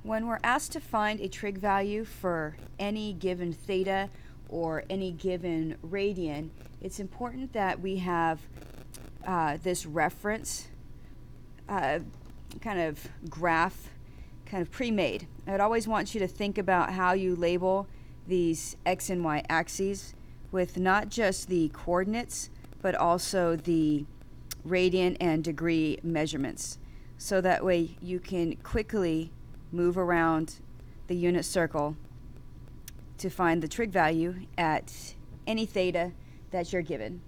When we're asked to find a trig value for any given theta or any given radian, it's important that we have this reference kind of graph kind of pre-made. I'd always want you to think about how you label these x and y axes with not just the coordinates but also the radian and degree measurements, so that way you can quickly move around the unit circle to find the trig value at any theta that you're given.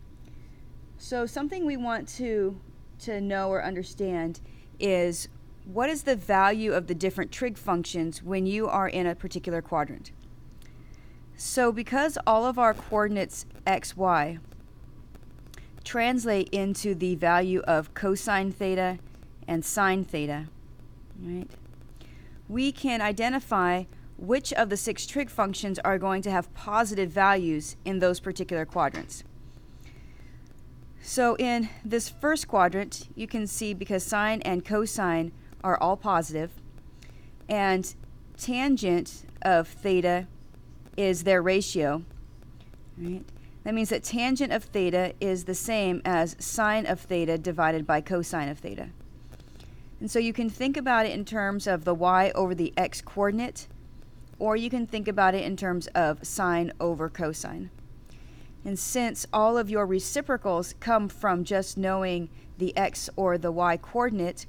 So something we want to know or understand is what is the value of the different trig functions when you are in a particular quadrant. So because all of our coordinates x, y translate into the value of cosine theta and sine theta, right? We can identify which of the 6 trig functions are going to have positive values in those particular quadrants. So in this first quadrant, you can see because sine and cosine are all positive, and tangent of theta is their ratio, right? That means that tangent of theta is the same as sine of theta divided by cosine of theta. And so you can think about it in terms of the y over the x coordinate, or you can think about it in terms of sine over cosine. And since all of your reciprocals come from just knowing the x or the y coordinate,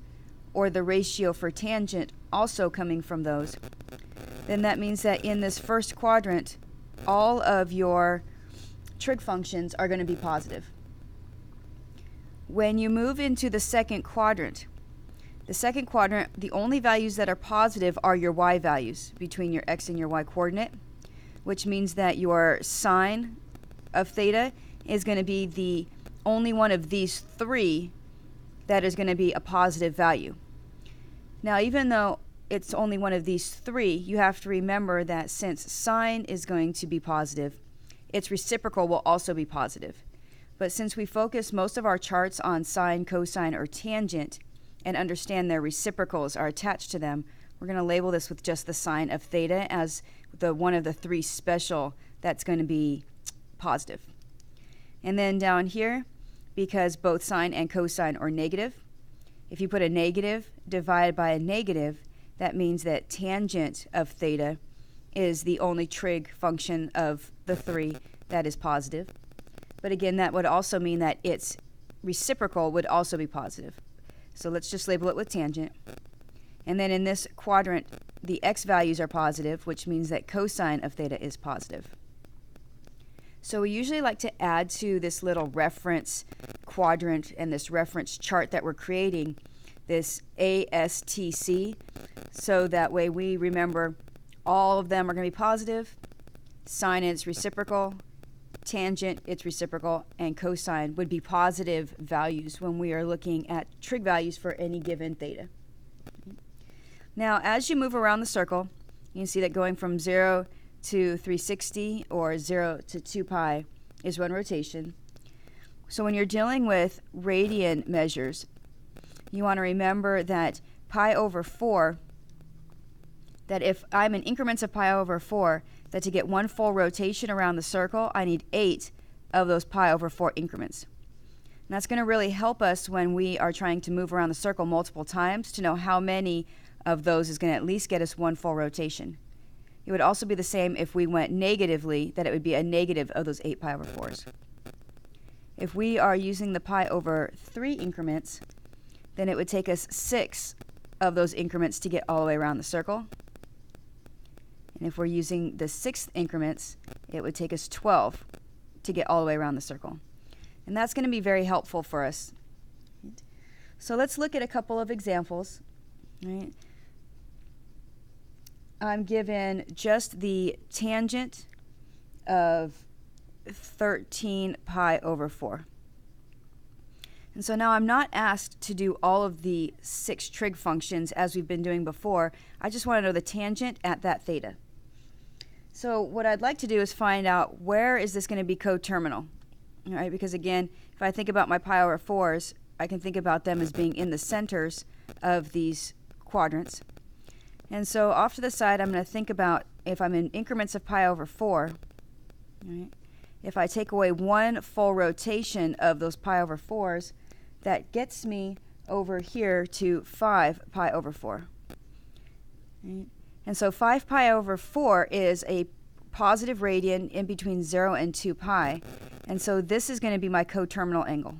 or the ratio for tangent also coming from those, then that means that in this first quadrant, all of your trig functions are going to be positive. When you move into the second quadrant, the only values that are positive are your y values between your x and your y coordinate, which means that your sine of theta is going to be the only one of these 3 that is going to be a positive value. Now, even though it's only one of these 3, you have to remember that since sine is going to be positive, its reciprocal will also be positive. But since we focus most of our charts on sine, cosine, or tangent, and understand their reciprocals are attached to them, we're going to label this with just the sine of theta as the one of the 3 special that's going to be positive. And then down here, because both sine and cosine are negative, if you put a negative divided by a negative, that means that tangent of theta is the only trig function of the 3 that is positive. But again, that would also mean that its reciprocal would also be positive. So let's just label it with tangent. And then in this quadrant, the x values are positive, which means that cosine of theta is positive. So we usually like to add to this little reference quadrant and this reference chart that we're creating this ASTC, so that way we remember all of them are going to be positive, sine its reciprocal, tangent its reciprocal, and cosine would be positive values when we are looking at trig values for any given theta. Now, as you move around the circle, you can see that going from 0 to 360 or 0 to 2 pi is one rotation. So when you're dealing with radian measures, you want to remember that pi over 4, that if I'm in increments of pi over 4, that to get one full rotation around the circle, I need 8 of those pi over 4 increments. And that's going to really help us when we are trying to move around the circle multiple times to know how many of those is going to at least get us one full rotation. It would also be the same if we went negatively, that it would be a negative of those 8 pi over 4s. If we are using the pi over 3 increments, then it would take us 6 of those increments to get all the way around the circle. And if we're using the 6th increments, it would take us 12 to get all the way around the circle. And that's going to be very helpful for us. So let's look at a couple of examples. Right? I'm given just the tangent of 13 pi over 4. And so now I'm not asked to do all of the 6 trig functions as we've been doing before. I just want to know the tangent at that theta. So what I'd like to do is find out where is this going to be coterminal. All right, because again, if I think about my pi over 4s, I can think about them as being in the centers of these quadrants. And so off to the side, I'm going to think about if I'm in increments of pi over 4, right? If I take away one full rotation of those pi over 4s, that gets me over here to 5 pi over 4. Right? And so 5 pi over 4 is a positive radian in between 0 and 2 pi. And so this is going to be my coterminal angle.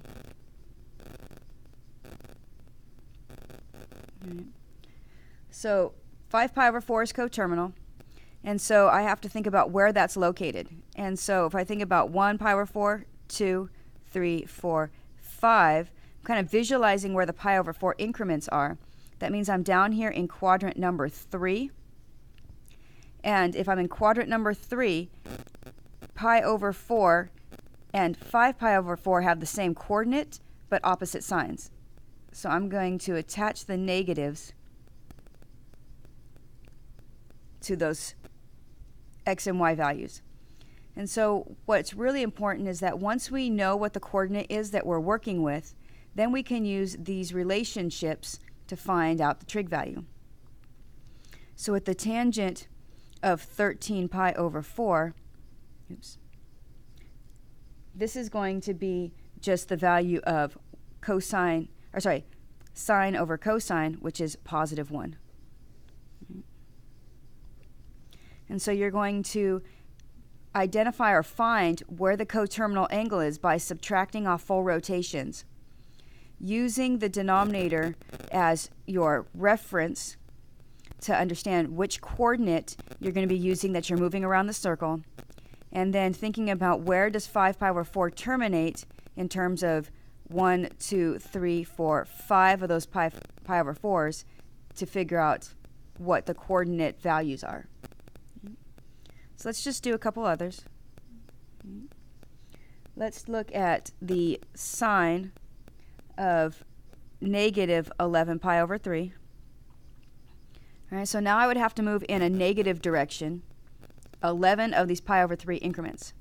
Right. So 5 pi over 4 is coterminal. And so I have to think about where that's located. And so if I think about 1 pi over 4, 2, 3, 4, 5, I'm kind of visualizing where the pi over 4 increments are. That means I'm down here in quadrant number 3. And if I'm in quadrant number 3, pi over 4 and 5 pi over 4 have the same coordinate but opposite signs. So I'm going to attach the negatives to those x and y values. And so what's really important is that once we know what the coordinate is that we're working with, then we can use these relationships to find out the trig value. So with the tangent of 13 pi over 4, this is going to be just the value of sine over cosine, which is positive 1. And so you're going to identify or find where the coterminal angle is by subtracting off full rotations, using the denominator as your reference to understand which coordinate you're going to be using that you're moving around the circle, and then thinking about where does 5 pi over 4 terminate in terms of 1, 2, 3, 4, 5 of those pi over 4s to figure out what the coordinate values are. So let's just do a couple others. Let's look at the sine of negative 11 pi over 3. All right, so now I would have to move in a negative direction 11 of these pi over 3 increments.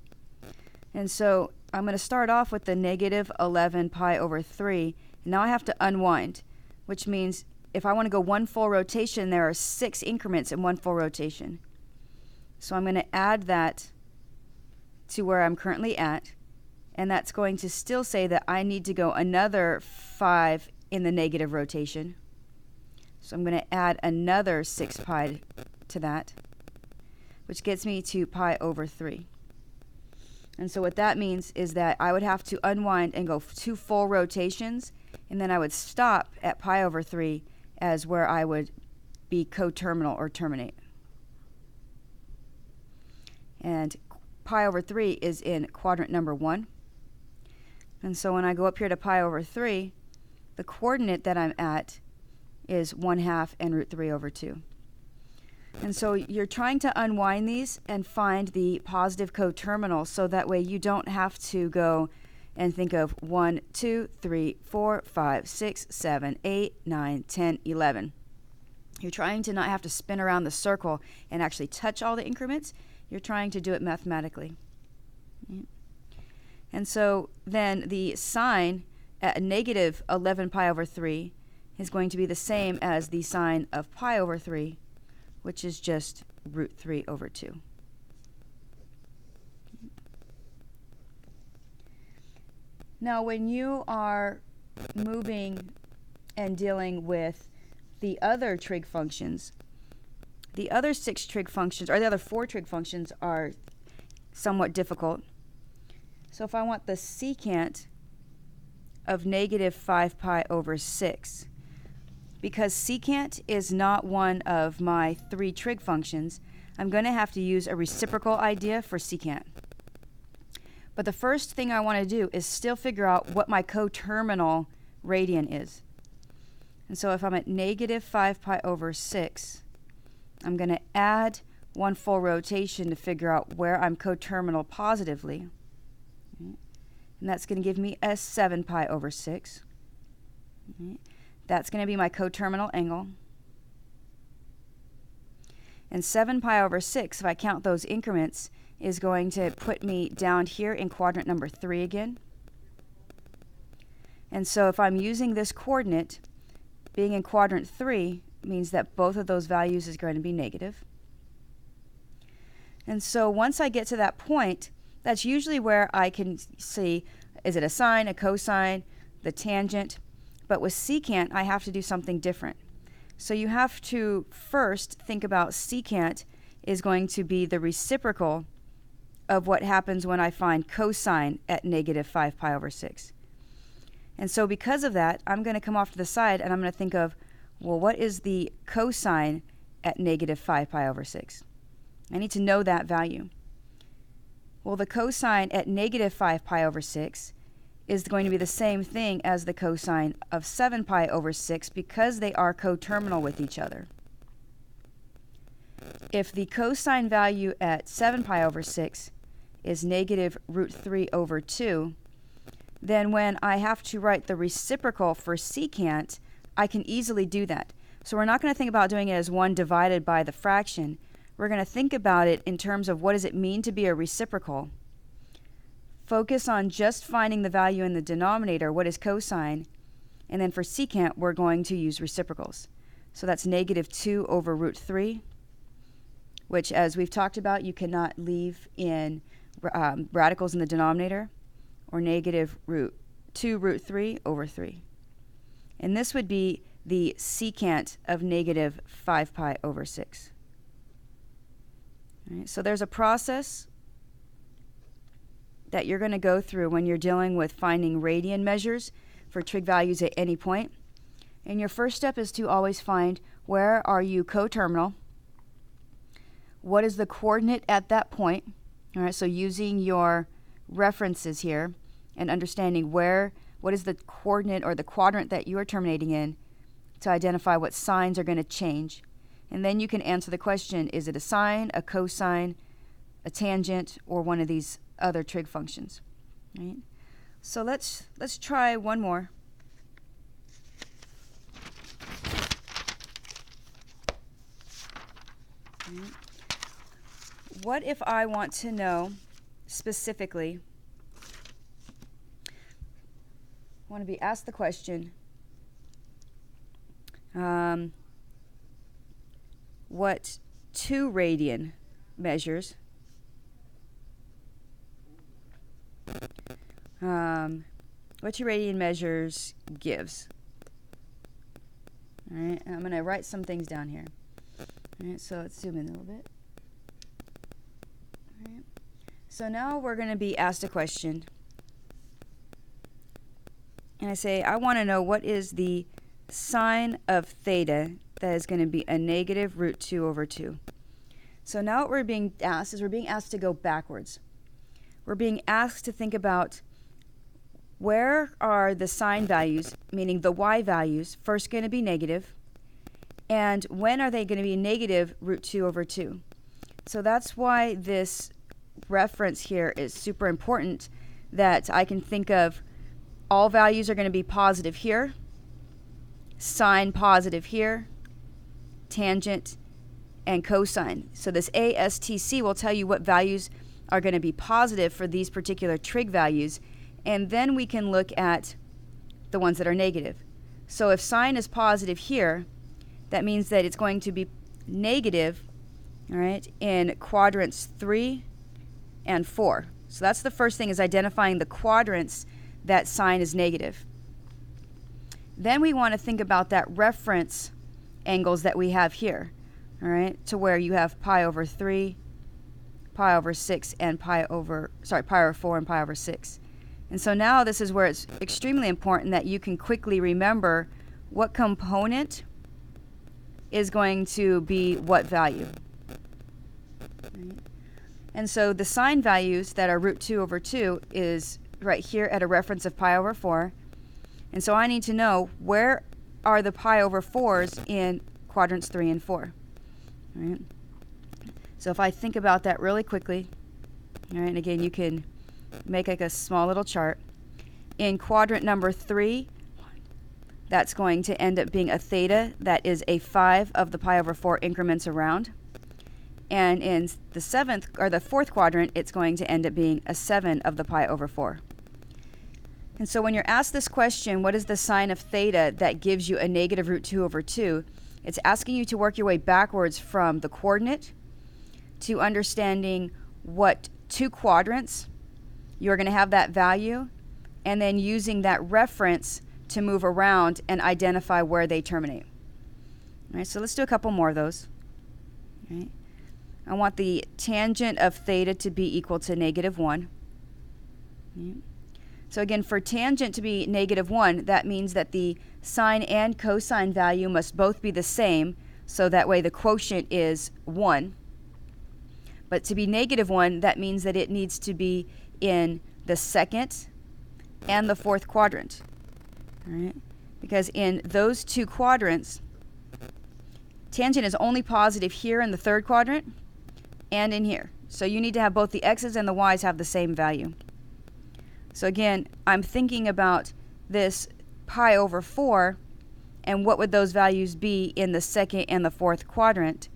And so I'm going to start off with the negative 11 pi over 3. And now I have to unwind, which means if I want to go one full rotation, there are 6 increments in one full rotation. So I'm going to add that to where I'm currently at, and that's going to still say that I need to go another 5 in the negative rotation. So I'm going to add another 6 pi to that, which gets me to pi over 3. And so what that means is that I would have to unwind and go 2 full rotations, and then I would stop at pi over 3 as where I would be coterminal or terminate. And pi over 3 is in quadrant number 1. And so when I go up here to pi over 3, the coordinate that I'm at is 1/2 and root 3 over 2. And so you're trying to unwind these and find the positive coterminal so that way you don't have to go and think of 1, 2, 3, 4, 5, 6, 7, 8, 9, 10, 11. You're trying to not have to spin around the circle and actually touch all the increments. You're trying to do it mathematically. And so then the sine at negative 11 pi over 3 is going to be the same as the sine of pi over 3, which is just root 3 over 2. Now when you are moving and dealing with the other trig functions, the other 6 trig functions, or the other 4 trig functions, are somewhat difficult. So if I want the secant of negative 5 pi over 6, because secant is not one of my 3 trig functions, I'm going to have to use a reciprocal idea for secant. But the first thing I want to do is still figure out what my coterminal radian is. And so if I'm at negative 5 pi over 6, I'm going to add 1 full rotation to figure out where I'm coterminal positively. And that's going to give me a 7 pi over 6. That's going to be my coterminal angle. And 7 pi over 6, if I count those increments, is going to put me down here in quadrant number 3 again. And so if I'm using this coordinate, being in quadrant 3, means that both of those values is going to be negative. And so once I get to that point, that's usually where I can see, is it a sine, a cosine, the tangent? But with secant, I have to do something different. So you have to first think about secant is going to be the reciprocal of what happens when I find cosine at negative 5 pi over 6. And so because of that, I'm going to come off to the side and I'm going to think of, well, what is the cosine at negative 5 pi over 6? I need to know that value. Well, the cosine at negative 5 pi over 6 is going to be the same thing as the cosine of 7 pi over 6 because they are coterminal with each other. If the cosine value at 7 pi over 6 is negative root 3 over 2, then when I have to write the reciprocal for secant, I can easily do that. So we're not going to think about doing it as 1 divided by the fraction. We're going to think about it in terms of what does it mean to be a reciprocal. Focus on just finding the value in the denominator, what is cosine, and then for secant, we're going to use reciprocals. So that's negative 2 over root 3, which, as we've talked about, you cannot leave in radicals in the denominator, or negative root 2 root 3 over 3. And this would be the secant of negative 5 pi over 6. All right, so there's a process that you're going to go through when you're dealing with finding radian measures for trig values at any point. And your first step is to always find where are you coterminal, what is the coordinate at that point. All right, so using your references here and understanding what is the coordinate or the quadrant that you are terminating in to identify what signs are going to change. And then you can answer the question, is it a sine, a cosine, a tangent, or one of these other trig functions? Right? So let's try one more. Right. What if I want to know specifically, I want to be asked the question, what 2 radian measures gives. All right, I'm going to write some things down here. All right, so let's zoom in a little bit. All right. So now we're going to be asked a question. And I say, I want to know what is the sine of theta that is going to be a negative root 2 over 2. So now what we're being asked is we're being asked to go backwards. We're being asked to think about where are the sine values, meaning the y values, first going to be negative, and when are they going to be negative root 2 over 2. So that's why this reference here is super important, that I can think of all values are going to be positive here, sine positive here, tangent, and cosine. So this ASTC will tell you what values are going to be positive for these particular trig values, and then we can look at the ones that are negative. So if sine is positive here, that means that it's going to be negative, all right, in quadrants 3 and 4. So that's the first thing, is identifying the quadrants that sine is negative. Then we want to think about that reference angles that we have here, all right, to where you have pi over 3, pi over 6, and pi over 4 and pi over 6. And so now this is where it's extremely important that you can quickly remember what component is going to be what value. Right. And so the sine values that are root 2 over 2 is right here at a reference of pi over 4. And so I need to know where are the pi over 4s in quadrants 3 and 4. All right. So if I think about that really quickly, all right, and again, you can make like a small little chart. In quadrant number 3, that's going to end up being a theta that is a 5 of the pi over 4 increments around. And in the 7th or the 4th quadrant, it's going to end up being a 7 of the pi over 4. And so when you're asked this question, what is the sine of theta that gives you a negative root 2 over 2? It's asking you to work your way backwards from the coordinate to understanding what two quadrants you're going to have that value, and then using that reference to move around and identify where they terminate. All right, so let's do a couple more of those. All right. I want the tangent of theta to be equal to -1. All right. So again, for tangent to be -1, that means that the sine and cosine value must both be the same, so that way the quotient is 1. But to be -1, that means that it needs to be in the second and the fourth quadrant. All right? Because in those two quadrants, tangent is only positive here in the third quadrant and in here. So you need to have both the x's and the y's have the same value. So again, I'm thinking about this pi over 4, and what would those values be in the second and the fourth quadrant?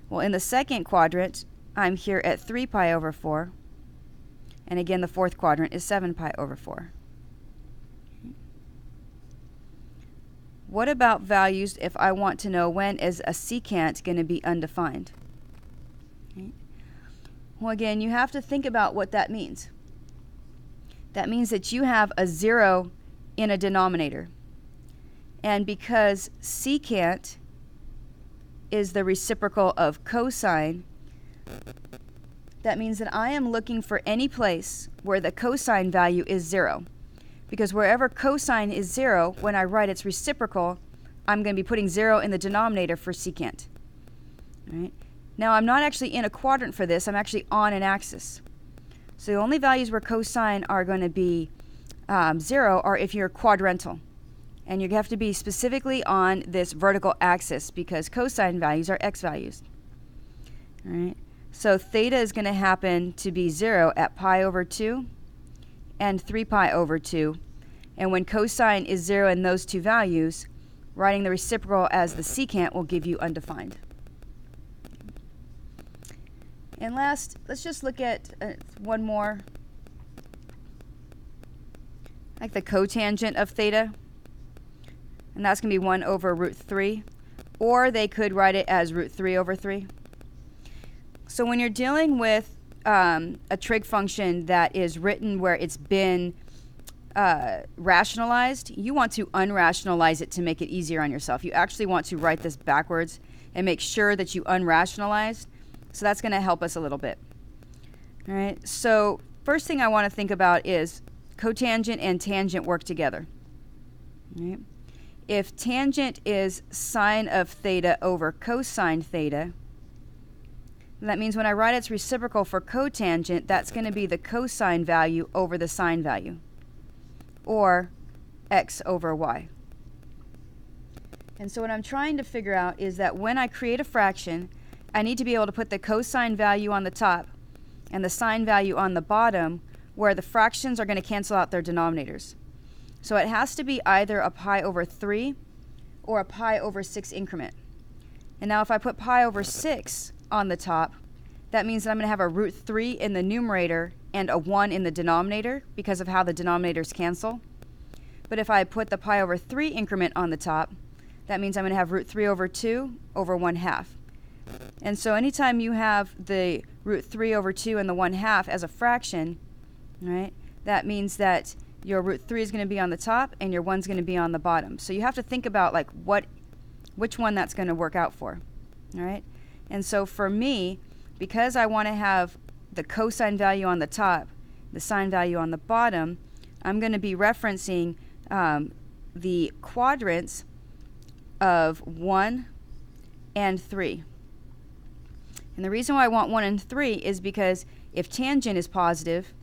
Well, in the second quadrant, I'm here at 3 pi over 4. And again, the fourth quadrant is 7 pi over 4. What about values if I want to know when is a secant going to be undefined? Okay. Well, again, you have to think about what that means. That means that you have a 0 in a denominator. And because secant is the reciprocal of cosine, that means that I am looking for any place where the cosine value is 0. Because wherever cosine is 0, when I write its reciprocal, I'm going to be putting 0 in the denominator for secant. All right? Now, I'm not actually in a quadrant for this. I'm actually on an axis. So the only values where cosine are going to be 0 are if you're quadrantal. And you have to be specifically on this vertical axis because cosine values are x values. All right? So theta is going to happen to be 0 at pi over 2 and 3 pi over 2. And when cosine is 0 in those two values, writing the reciprocal as the secant will give you undefined. And last, let's just look at one more, like the cotangent of theta. And that's going to be 1 over root 3. Or they could write it as root 3 over 3. So when you're dealing with a trig function that is written where it's been rationalized, you want to unrationalize it to make it easier on yourself. You actually want to write this backwards and make sure that you unrationalize. So that's going to help us a little bit. All right. So first thing I want to think about is cotangent and tangent work together. All right. If tangent is sine of theta over cosine theta, that means when I write its reciprocal for cotangent, that's going to be the cosine value over the sine value, or x over y. And so what I'm trying to figure out is that when I create a fraction, I need to be able to put the cosine value on the top and the sine value on the bottom, where the fractions are going to cancel out their denominators. So it has to be either a pi over 3 or a pi over 6 increment. And now if I put pi over 6 on the top, that means that I'm going to have a root 3 in the numerator and a 1 in the denominator because of how the denominators cancel. But if I put the pi over 3 increment on the top, that means I'm going to have root 3 over 2 over 1/2. And so anytime you have the root 3 over 2 and the 1/2 as a fraction, right, that means that your root 3 is going to be on the top and your 1 is going to be on the bottom. So you have to think about like which one that's going to work out for. All right? And so for me, because I want to have the cosine value on the top, the sine value on the bottom, I'm going to be referencing the quadrants of 1 and 3. And the reason why I want 1 and 3 is because if tangent is positive,